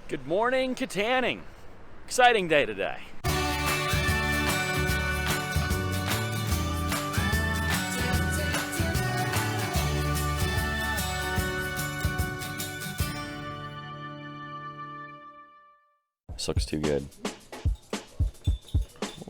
Good morning, Kittanning. Exciting day today. This looks too good.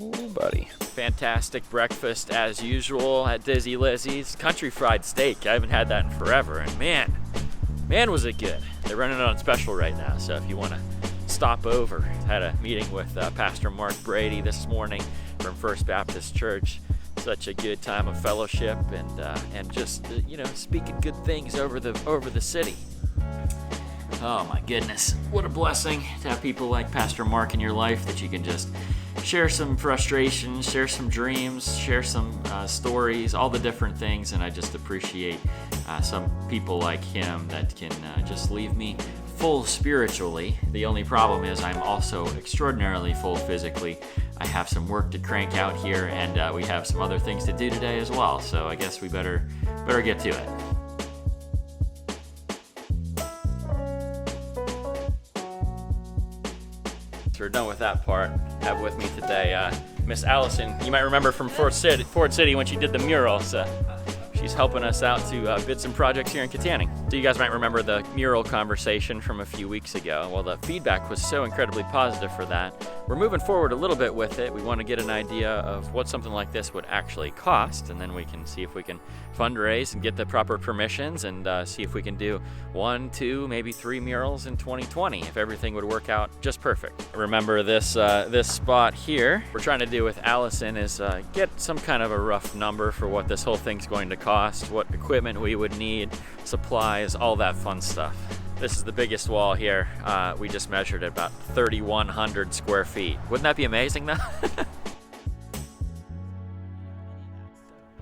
Oh, buddy. Fantastic breakfast as usual at Dizzy Lizzie's. Country fried steak. I haven't had that in forever, and man was it good. They're running it on special right now, so if you want to stop over. Had a meeting with Pastor Mark Brady this morning from First Baptist Church. Such a good time of fellowship and just speaking good things over the city. Oh my goodness, what a blessing to have people like Pastor Mark in your life that you can just share some frustrations, share some dreams, share some stories, all the different things, and I just appreciate some people like him that can just leave me full spiritually. The only problem is I'm also extraordinarily full physically. I have some work to crank out here, and we have some other things to do today as well, so I guess we better get to it. So we're done with that part. I have with me today Miss Allison. You might remember from Ford City when she did the mural. So she's helping us out to bid some projects here in Kittanning. So you guys might remember the mural conversation from a few weeks ago. Well, the feedback was so incredibly positive for that. We're moving forward a little bit with it. We want to get an idea of what something like this would actually cost, and then we can see if we can fundraise and get the proper permissions and see if we can do 1, 2, maybe 3 murals in 2020 if everything would work out just perfect. Remember this spot here. What we're trying to do with Allison is get some kind of a rough number for what this whole thing's going to cost, what equipment we would need, supplies, all that fun stuff. This is the biggest wall here. We just measured it about 3,100 square feet. Wouldn't that be amazing though?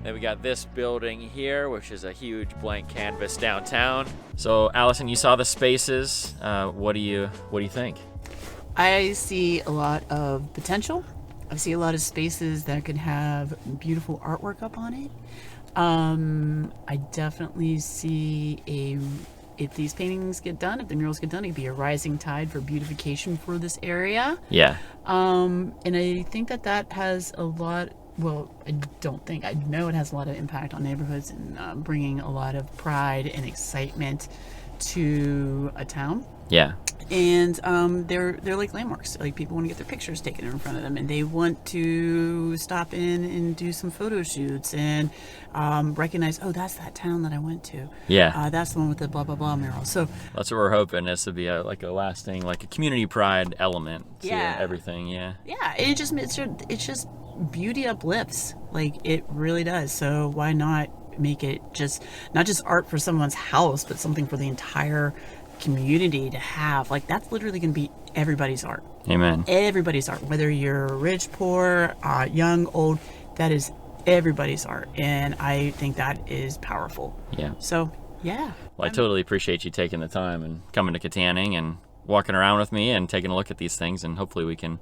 Then we got this building here, which is a huge blank canvas downtown. So Allison, you saw the spaces. What do you think? I see a lot of potential. I see a lot of spaces that could have beautiful artwork up on it. I definitely see if these paintings get done, if the murals get done, it could be a rising tide for beautification for this area. Yeah. And I think that has a lot. Well, I know it has a lot of impact on neighborhoods and bringing a lot of pride and excitement to a town. Yeah. And they're like landmarks. Like people want to get their pictures taken in front of them, and they want to stop in and do some photo shoots and recognize, oh, that's that town that I went to. Yeah. That's the one with the blah blah blah mural. So that's what we're hoping. This to be a lasting, like a community pride element to everything. Yeah. Yeah. It's just beauty uplifts. Like it really does. So why not make it not just art for someone's house, but something for the entire community to have? Like that's literally going to be everybody's art. Amen. Everybody's art, whether you're rich, poor, young, old, that is everybody's art, and I think that is powerful. Yeah. So yeah. Well, I totally appreciate you taking the time and coming to Kittanning and walking around with me and taking a look at these things, and hopefully we can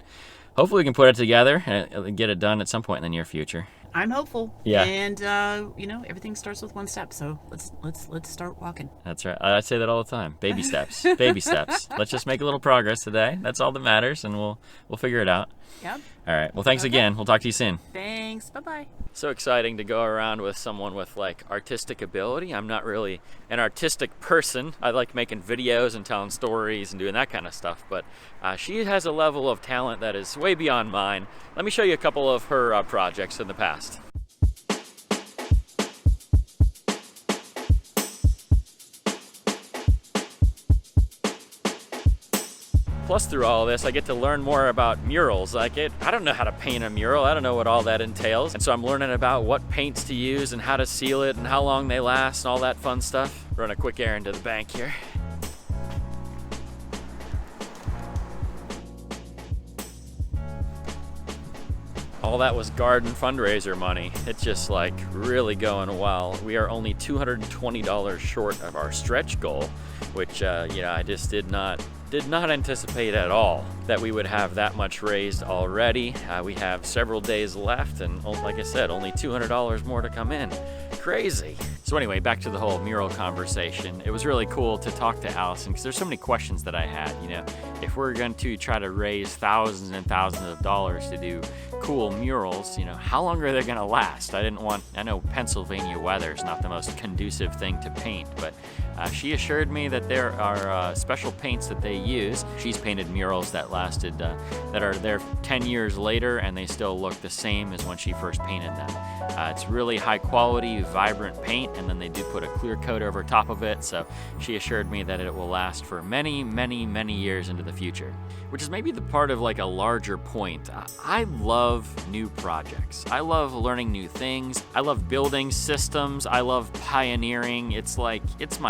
put it together and get it done at some point in the near future. I'm hopeful. Yeah. And everything starts with one step. So let's start walking. That's right. I say that all the time. Baby steps. Baby steps. Let's just make a little progress today. That's all that matters, and we'll figure it out. Yep. All right. Well, thanks again. We'll talk to you soon. Thanks. Bye-bye. So exciting to go around with someone with like artistic ability. I'm not really an artistic person. I like making videos and telling stories and doing that kind of stuff, but she has a level of talent that is way beyond mine. Let me show you a couple of her projects in the past. Plus, through all of this, I get to learn more about murals. I don't know how to paint a mural. I don't know what all that entails. And so I'm learning about what paints to use and how to seal it and how long they last and all that fun stuff. Run a quick errand to the bank here. All that was garden fundraiser money. It's just like really going well. We are only $220 short of our stretch goal, which I just did not anticipate at all that we would have that much raised already. We have several days left, and like I said, only $200 more to come in. Crazy. So So anyway, back to the whole mural conversation. It was really cool to talk to Allison because there's so many questions that I had. You know, if we're going to try to raise thousands and thousands of dollars to do cool murals, you know, how long are they going to last? I know Pennsylvania weather is not the most conducive thing to paint, but she assured me that there are special paints that they use. She's painted murals that lasted, that are there 10 years later, and they still look the same as when she first painted them. It's really high quality, vibrant paint, and then they do put a clear coat over top of it, so she assured me that it will last for many, many, many years into the future. Which is maybe the part of like a larger point. I love new projects. I love learning new things. I love building systems. I love pioneering. It's my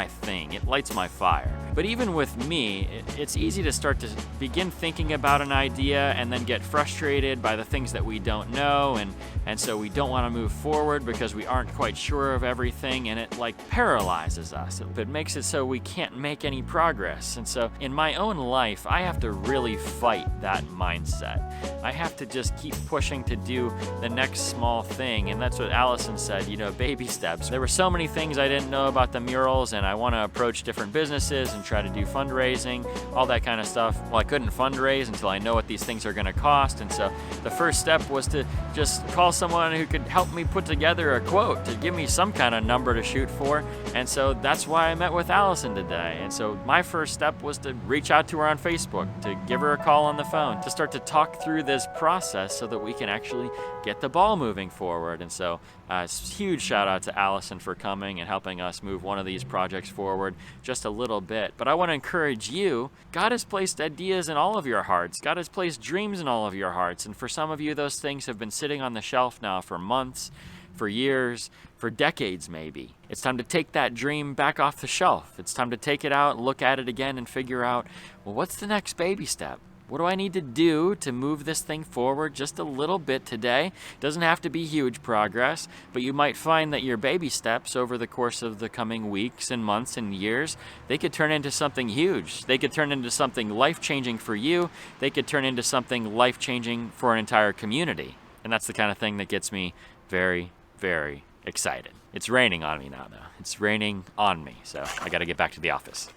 thing. It lights my fire. But even with me, it's easy to start to begin thinking about an idea and then get frustrated by the things that we don't know, and so we don't want to move forward because we aren't quite sure of everything, and it like paralyzes us. It makes it so we can't make any progress. And so in my own life, I have to really fight that mindset. I have to just keep pushing to do the next small thing, and that's what Allison said, you know, baby steps. There were so many things I didn't know about the murals, and I want to approach different businesses and try to do fundraising, all that kind of stuff. Well, I couldn't fundraise until I know what these things are going to cost, and so the first step was to just call someone who could help me put together a quote, to give me some kind of number to shoot for, and so that's why I met with Allison today. And so my first step was to reach out to her on Facebook, to give her a call on the phone, to start to talk through this process so that we can actually get the ball moving forward. And so huge shout out to Allison for coming and helping us move one of these projects forward just a little bit. But I want to encourage you, God has placed ideas in all of your hearts. God has placed dreams in all of your hearts. And for some of you, those things have been sitting on the shelf now for months, for years, for decades maybe. It's time to take that dream back off the shelf. It's time to take it out, look at it again, and figure out, well, what's the next baby step? What do I need to do to move this thing forward just a little bit today? It doesn't have to be huge progress, but you might find that your baby steps over the course of the coming weeks and months and years, they could turn into something huge. They could turn into something life-changing for you. They could turn into something life-changing for an entire community. And that's the kind of thing that gets me very, very excited. It's raining on me now, though. It's raining on me, so I gotta get back to the office.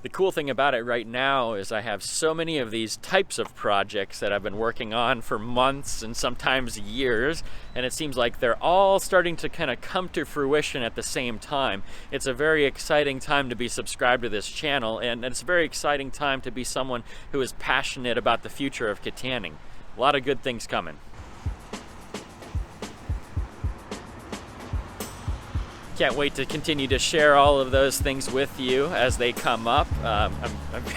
The cool thing about it right now is I have so many of these types of projects that I've been working on for months and sometimes years, and it seems like they're all starting to kind of come to fruition at the same time. It's a very exciting time to be subscribed to this channel, and it's a very exciting time to be someone who is passionate about the future of Kittanning. A lot of good things coming. Can't wait to continue to share all of those things with you as they come up. I'm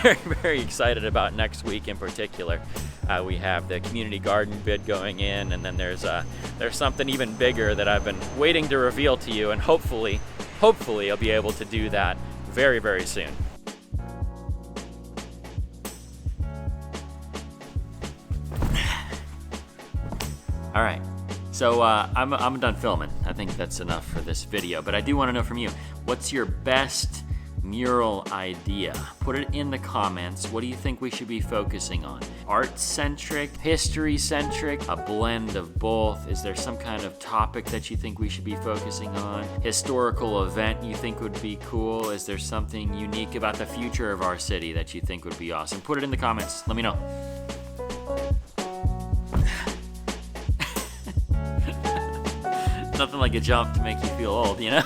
very, very excited about next week in particular. We have the community garden bid going in, and then there's something even bigger that I've been waiting to reveal to you, and hopefully I'll be able to do that very, very soon. All right. So I'm done filming. I think that's enough for this video, but I do want to know from you, what's your best mural idea? Put it in the comments. What do you think we should be focusing on? Art-centric, history-centric, a blend of both? Is there some kind of topic that you think we should be focusing on? Historical event you think would be cool? Is there something unique about the future of our city that you think would be awesome? Put it in the comments. Let me know. Nothing like a jump to make you feel old, you know?